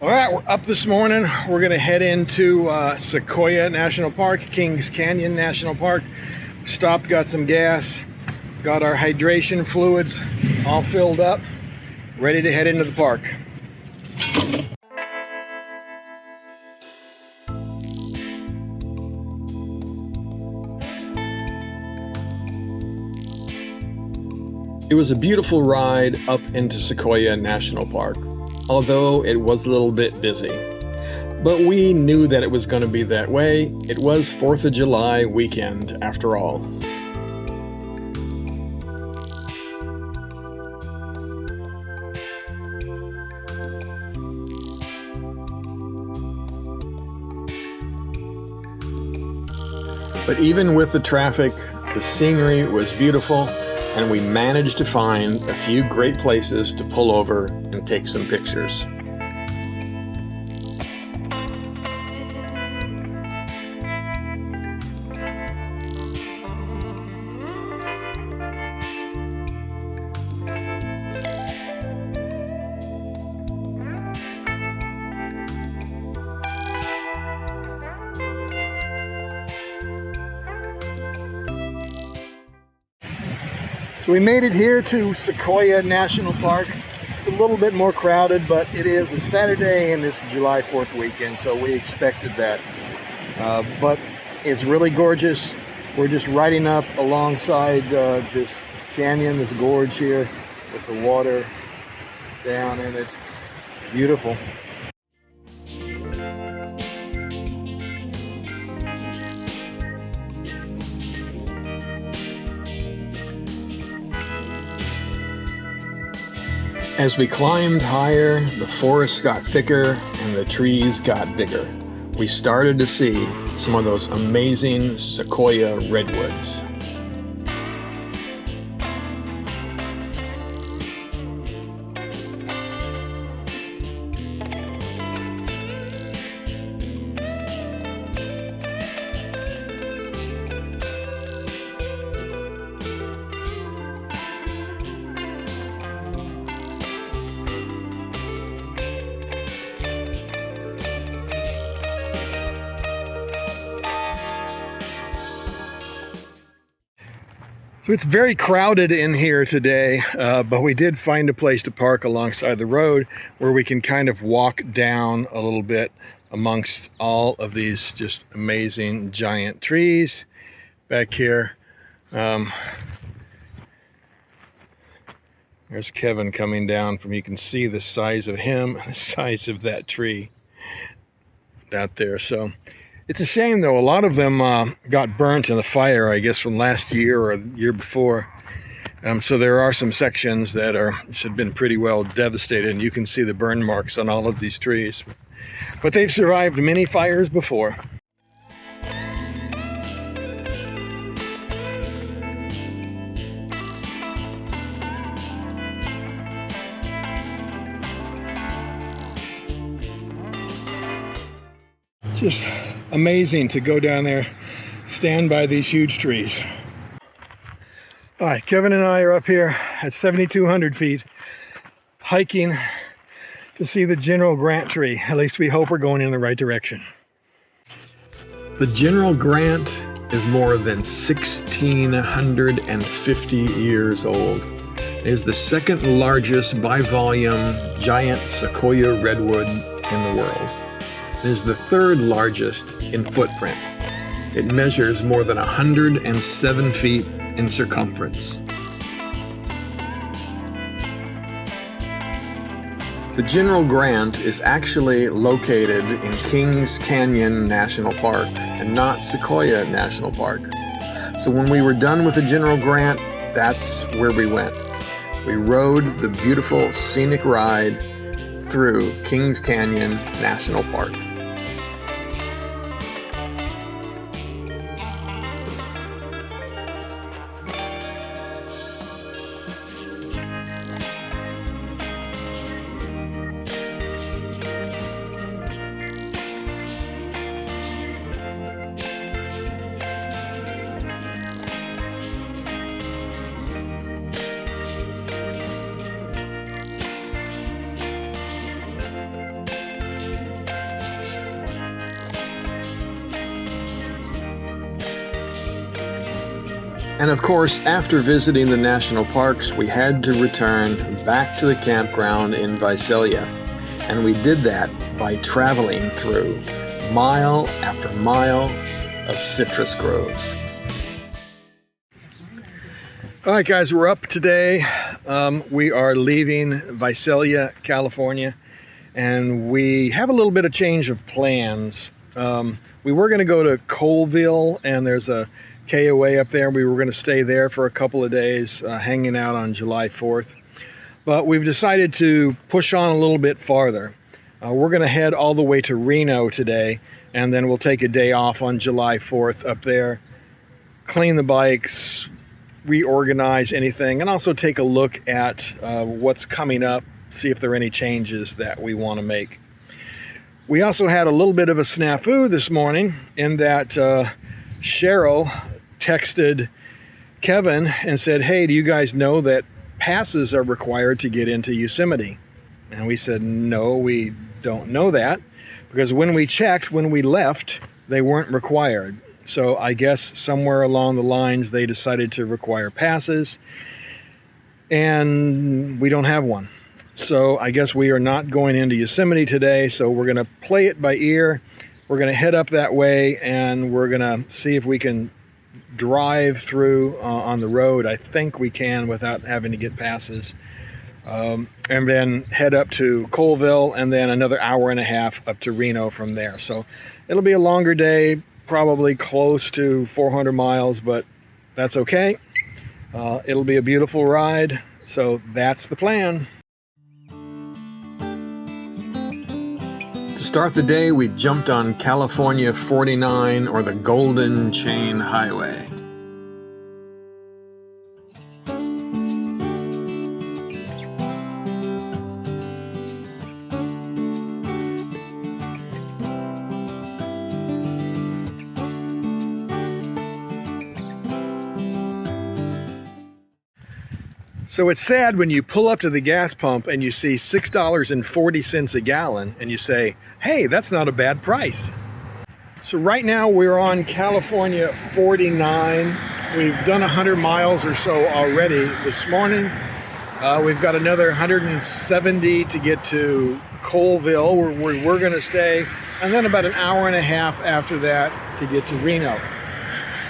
All right, we're up this morning. We're gonna head into Sequoia National Park, Kings Canyon National Park. Stopped, got some gas, got our hydration fluids all filled up, ready to head into the park. It was a beautiful ride up into Sequoia National Park, although it was a little bit busy. But we knew that it was going to be that way. It was 4th of July weekend, after all. But even with the traffic, the scenery was beautiful, and we managed to find a few great places to pull over and take some pictures. So we made it here to Sequoia National Park. It's a little bit more crowded, but it is a Saturday and it's July 4th weekend, so we expected that. But it's really gorgeous. We're just riding up alongside this canyon, this gorge here, with the water down in it. Beautiful. As we climbed higher, the forest got thicker and the trees got bigger. We started to see some of those amazing Sequoia redwoods. So it's very crowded in here today, but we did find a place to park alongside the road where we can kind of walk down a little bit amongst all of these just amazing giant trees back here. There's Kevin coming down from, you can see the size of him and the size of that tree out there. So it's a shame, though. A lot of them got burnt in the fire, I guess, from last year or the year before. So there are some sections that have been pretty well devastated, and you can see the burn marks on all of these trees. But they've survived many fires before. Just amazing to go down there, stand by these huge trees. All right, Kevin and I are up here at 7,200 feet, hiking to see the General Grant tree. At least we hope we're going in the right direction. The General Grant is more than 1,650 years old. It is the second largest by volume giant sequoia redwood in the world. It is the third largest in footprint. It measures more than 107 feet in circumference. The General Grant is actually located in Kings Canyon National Park and not Sequoia National Park. So when we were done with the General Grant, that's where we went. We rode the beautiful scenic ride through Kings Canyon National Park. And of course, after visiting the national parks, we had to return back to the campground in Visalia. And we did that by traveling through mile after mile of citrus groves. All right, guys, we're up today. We are leaving Visalia, California, and we have a little bit of change of plans. We were going to go to Colville, and there's a KOA up there. We were going to stay there for a couple of days, hanging out on July 4th. But we've decided to push on a little bit farther. We're going to head all the way to Reno today, and then we'll take a day off on July 4th up there, clean the bikes, reorganize anything, and also take a look at what's coming up, see if there are any changes that we want to make. We also had a little bit of a snafu this morning in that Cheryl texted Kevin and said, "Hey, do you guys know that passes are required to get into Yosemite?" And we said, "No, we don't know that, because when we checked, when we left, they weren't required." So I guess somewhere along the lines they decided to require passes, and we don't have one. So I guess we are not going into Yosemite today, so we're going to play it by ear. We're going to head up that way, and we're going to see if we can drive through on the road. I think we can without having to get passes. And then head up to Colville, and then another hour and a half up to Reno from there. So it'll be a longer day, probably close to 400 miles, but that's okay. It'll be a beautiful ride, so that's the plan. To start the day, we jumped on California 49, or the Golden Chain Highway. So it's sad when you pull up to the gas pump and you see $6.40 a gallon and you say, "Hey, that's not a bad price." So right now we're on California 49. We've done 100 miles or so already this morning. We've got another 170 to get to Colville, where we're going to stay, and then about an hour and a half after that to get to Reno.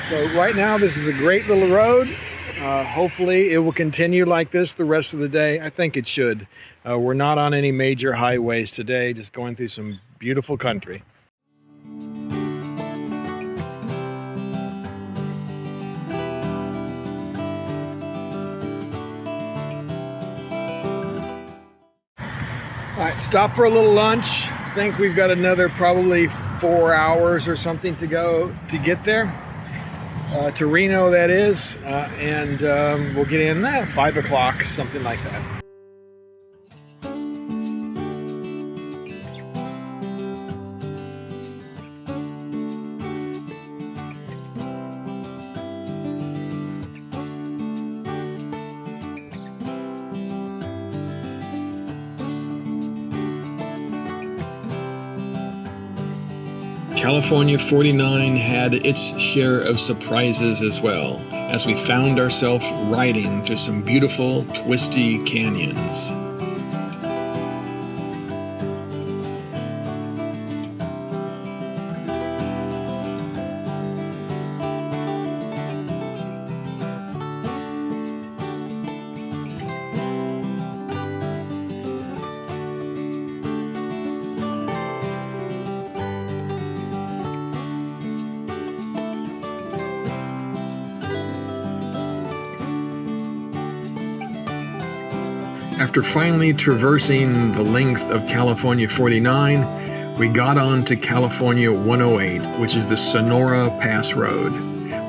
So right now this is a great little road. Hopefully it will continue like this the rest of the day. I think it should. We're not on any major highways today, just going through some beautiful country. All right, stop for a little lunch. I think we've got another probably 4 hours or something to go to get there. To Reno, that is, and we'll get in at 5 o'clock, something like that. California 49 had its share of surprises as well, as we found ourselves riding through some beautiful, twisty canyons. After finally traversing the length of California 49, we got on to California 108, which is the Sonora Pass Road.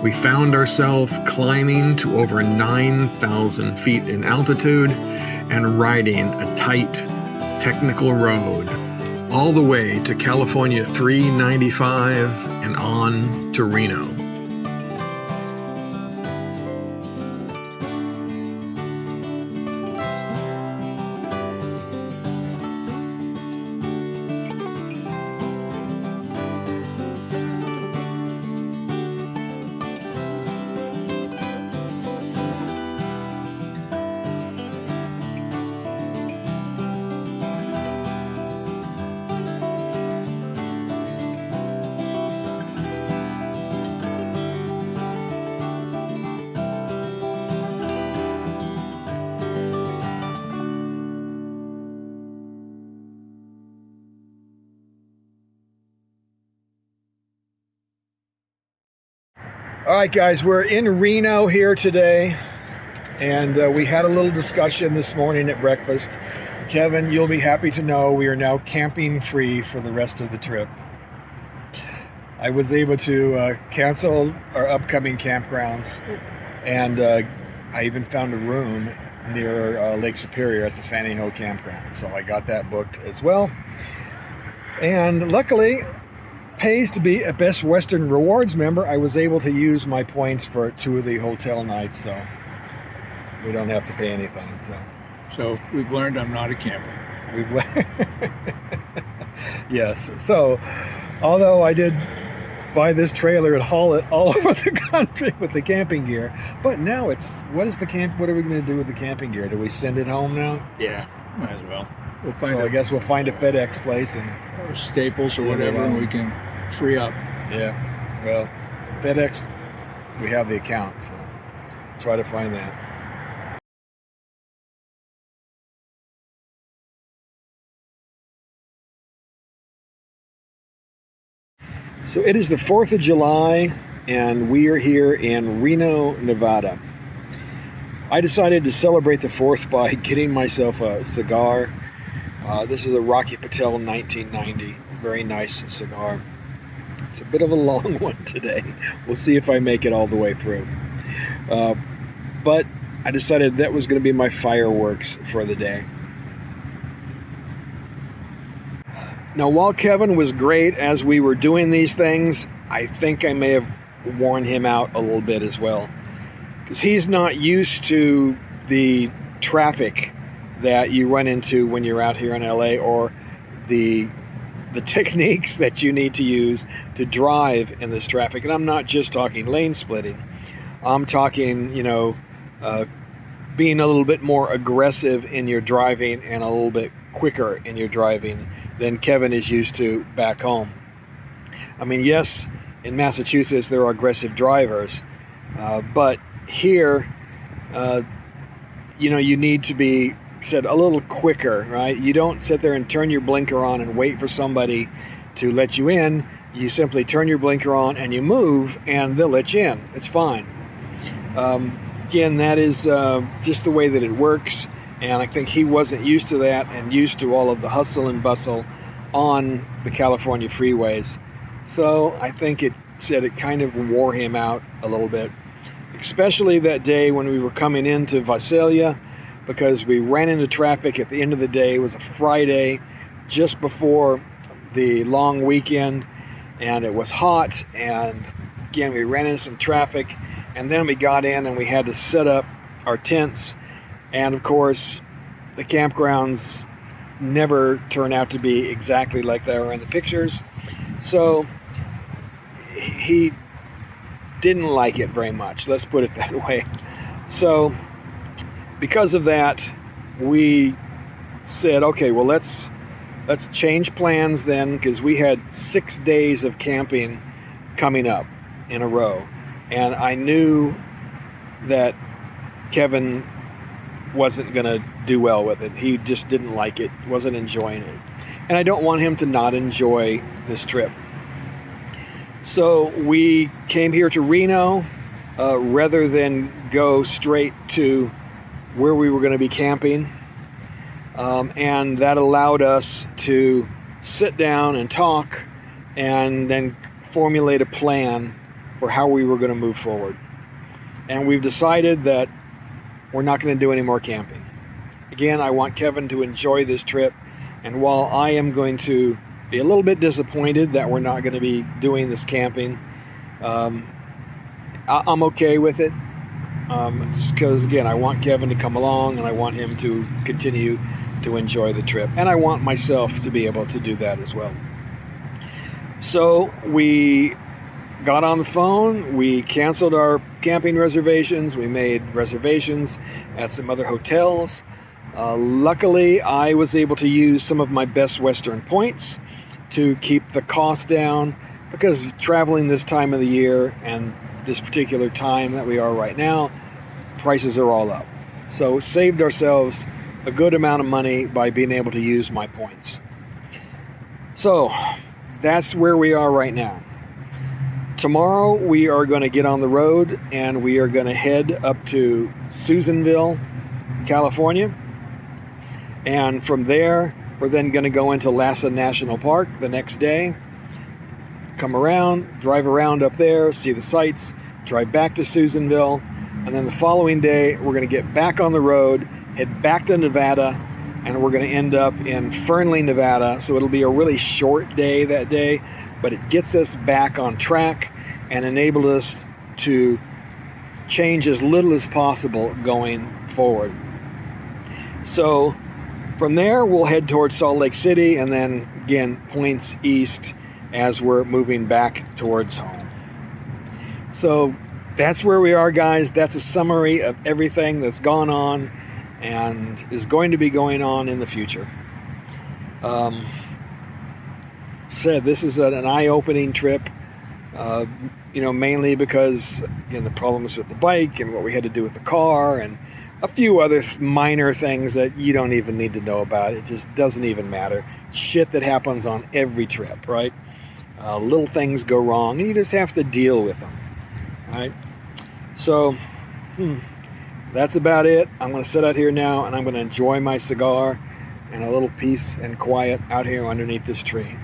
We found ourselves climbing to over 9,000 feet in altitude and riding a tight, technical road all the way to California 395 and on to Reno. All right, guys, we're in Reno here today, and we had a little discussion this morning at breakfast. Kevin, you'll be happy to know we are now camping free for the rest of the trip. I was able to cancel our upcoming campgrounds, and I even found a room near Lake Superior at the Fanning Hill campground. So I got that booked as well. And luckily, pays to be a Best Western Rewards member. I was able to use my points for 2 of the hotel nights, so we don't have to pay anything. So we've learned I'm not a camper. We've learned. Yes. So, although I did buy this trailer and haul it all over the country with the camping gear, but now it's what are we going to do with the camping gear? Do we send it home now? Yeah, might as well. We'll find. So I guess we'll find a FedEx place and or Staples or whatever, and we can free up. Yeah. Well, FedEx, we have the account, so try to find that. So it is the 4th of July, and we are here in Reno, Nevada. I decided to celebrate the 4th by getting myself a cigar. This is a Rocky Patel 1990. Very nice cigar. It's a bit of a long one today. We'll see if I make it all the way through. But I decided that was going to be my fireworks for the day. Now, while Kevin was great as we were doing these things, I think I may have worn him out a little bit as well. Because he's not used to the traffic that you run into when you're out here in LA, or the techniques that you need to use to drive in this traffic. And I'm not just talking lane splitting. I'm talking, being a little bit more aggressive in your driving and a little bit quicker in your driving than Kevin is used to back home. I mean, yes, in Massachusetts there are aggressive drivers, but here, you need to be said a little quicker, right? You don't sit there and turn your blinker on and wait for somebody to let you in. You simply turn your blinker on and you move, and they'll let you in. It's fine. Again, that is just the way that it works, and I think he wasn't used to that and used to all of the hustle and bustle on the California freeways. So I think it kind of wore him out a little bit, especially that day when we were coming into Visalia, because we ran into traffic at the end of the day. It was a Friday just before the long weekend, and it was hot, and again we ran into some traffic, and then we got in and we had to set up our tents, and of course the campgrounds never turn out to be exactly like they were in the pictures, so he didn't like it very much, let's put it that way. So because of that, we said, okay, well, let's change plans then, because we had 6 days of camping coming up in a row. And I knew that Kevin wasn't going to do well with it. He just didn't like it, wasn't enjoying it. And I don't want him to not enjoy this trip. So we came here to Reno rather than go straight to where we were going to be camping, and that allowed us to sit down and talk and then formulate a plan for how we were going to move forward. And we've decided that we're not going to do any more camping. Again, I want Kevin to enjoy this trip, and while I am going to be a little bit disappointed that we're not going to be doing this camping, I'm okay with it. Because again, I want Kevin to come along, and I want him to continue to enjoy the trip, and I want myself to be able to do that as well. So we got on the phone, we canceled our camping reservations, we made reservations at some other hotels. Luckily, I was able to use some of my Best Western points to keep the cost down, because traveling this time of the year and this particular time that we are right now, prices are all up. So saved ourselves a good amount of money by being able to use my points. So that's where we are right now. tomorrow we are going to get on the road and we are going to head up to Susanville, California. And from there, we're then going to go into Lhasa National Park the next day. Come around, drive around up there, see the sights, drive back to Susanville. And then the following day, we're going to get back on the road, head back to Nevada, and we're going to end up in Fernley, Nevada. So it'll be a really short day that day, but it gets us back on track and enables us to change as little as possible going forward. So from there, we'll head towards Salt Lake City and then again points east as we're moving back towards home. So that's where we are, guys. That's a summary of everything that's gone on and is going to be going on in the future. This is an eye-opening trip, mainly because the problems with the bike and what we had to do with the car and a few other minor things that you don't even need to know about. It just doesn't even matter. Shit that happens on every trip, right? Little things go wrong and you just have to deal with them, right? So that's about it. I'm going to sit out here now and I'm going to enjoy my cigar and a little peace and quiet out here underneath this tree.